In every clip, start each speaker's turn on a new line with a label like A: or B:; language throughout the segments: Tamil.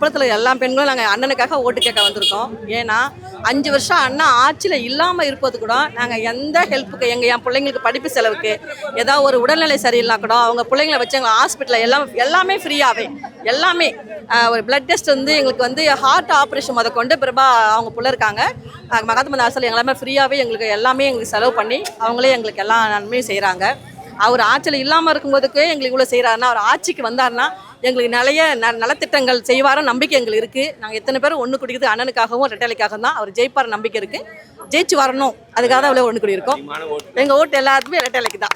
A: கொப்பளத்தில் எல்லா பெண்களும் நாங்கள் அண்ணனுக்காக ஓட்டு கேட்க வந்திருக்கோம். ஏன்னா 5 வருஷம் அண்ணா ஆட்சியில் இல்லாமல் இருப்பது கூட நாங்கள் எந்த ஹெல்ப்புக்கு என் பிள்ளைங்களுக்கு படிப்பு செலவுக்கு ஏதாவது ஒரு உடல்நிலை சரியில்லைனா கூட அவங்க பிள்ளைங்களை வச்சு எங்கள் ஹாஸ்பிட்டலில் எல்லாமே ஃப்ரீயாகவே எல்லாமே ஒரு பிளட் டெஸ்ட் வந்து எங்களுக்கு வந்து ஹார்ட் ஆப்ரேஷன் முத கொண்டு பிரபா அவங்க பிள்ளை இருக்காங்க மகாத்மா ஹாஸ்பிட்டல் எல்லாமே ஃப்ரீயாகவே எங்களுக்கு எல்லாமே எங்களுக்கு செலவு பண்ணி அவங்களே எங்களுக்கு எல்லா நன்மையும் செய்கிறாங்க. அவர் ஆட்சியில் இல்லாமல் இருக்கும்போதுக்கு எங்களுக்கு இவ்வளோ செய்கிறாருன்னா அவர் ஆட்சிக்கு வந்தாருன்னா எங்களுக்கு நிறைய நலத்திட்டங்கள் செய்வார நம்பிக்கை எங்களுக்கு இருக்குது. நாங்கள் எத்தனை பேரும் ஒன்று குடிக்கிறது அண்ணனுக்காகவும் ரெட்டலைக்காகவும் தான். அவர் ஜெயிப்பார் நம்பிக்கை இருக்குது. ஜெயிச்சு வரணும் அதுக்காக தான் அவ்வளோ ஒன்று கூடியிருக்கோம். எங்கள் ஓட்டு எல்லாத்துக்குமே ரெட்டலைக்கு தான்.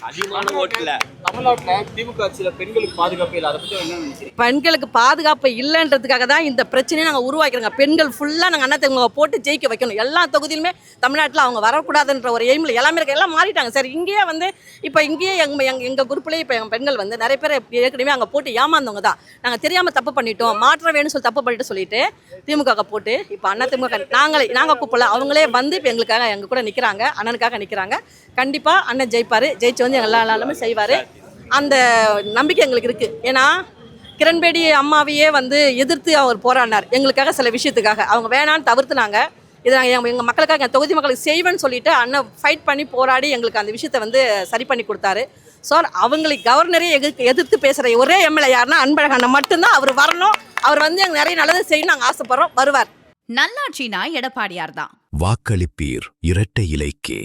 B: தமிழ்நாட்டில் திமுக ஆட்சியில் பெண்களுக்கு பாதுகாப்பு இல்லை, அதை பற்றி என்ன நினைக்கிறீங்க?
A: பெண்களுக்கு பாதுகாப்பு இல்லைன்றதுக்காக தான் இந்த பிரச்சனையை நாங்கள் உருவாக்கிறோங்க. பெண்கள் ஃபுல்லாக நாங்கள் அண்ணா போட்டு ஜெயிக்க வைக்கணும். எல்லா தொகுதியிலுமே தமிழ்நாட்டில் அவங்க வரக்கூடாதுன்ற ஒரு எய்மில் எல்லாமே இருக்க எல்லாம் மாறிட்டாங்க சார். இங்கேயே வந்து இப்போ இங்கேயே எங்கள் குரூப்லேயே இப்போ எங்கள் பெண்கள் வந்து நிறைய பேர் ஏற்கனவே அங்கே போட்டு ஏமாந்தவங்க தான். நாங்கள் தெரியாமல் தப்பு பண்ணிட்டோம், மாற்ற வேணும்னு சொல்லி தப்பு பண்ணிட்டு சொல்லிட்டு திமுக போட்டு இப்போ அண்ணா திமுக நாங்கள் கூப்பிடல, அவங்களே வந்து இப்போ எங்களுக்காக எங்கள் கூட நிற்கிறாங்க, அண்ணனுக்காக நிற்கிறாங்க. கண்டிப்பாக அண்ணன் ஜெயிப்பார். ஜெயிச்சு வந்து எல்லா நாளுமே செய்வார். அந்த நம்பிக்கை எங்களுக்கு இருக்குது. ஏன்னா கிரண்பேடி அம்மாவையே வந்து எதிர்த்து அவர் போராடினார் எங்களுக்காக சில விஷயத்துக்காக. அவங்க வேணான்னு தவிர்த்துனாங்க. இதை நாங்கள் எங்கள் மக்களுக்காக தொகுதி மக்களுக்கு செய்வேன்னு சொல்லிட்டு அண்ணன் ஃபைட் பண்ணி போராடி எங்களுக்கு அந்த விஷயத்தை வந்து சரி பண்ணி கொடுத்தாரு. ஸோ அவங்களுக்கு கவர்னரே எதிர்த்து பேசுகிற ஒரே எம்எல்ஏ யாருன்னா அன்பழகன் அண்ணன் மட்டும்தான். அவர் வரணும். அவர் வந்து எங்களுக்கு நிறைய நல்லது செய்யணும் நாங்கள் ஆசைப்படுறோம். வருவார்.
C: நல்லாட்சினா எடப்பாடியார் தான்.
D: வாக்களிப்பீர் இரட்டை இலைக்கே.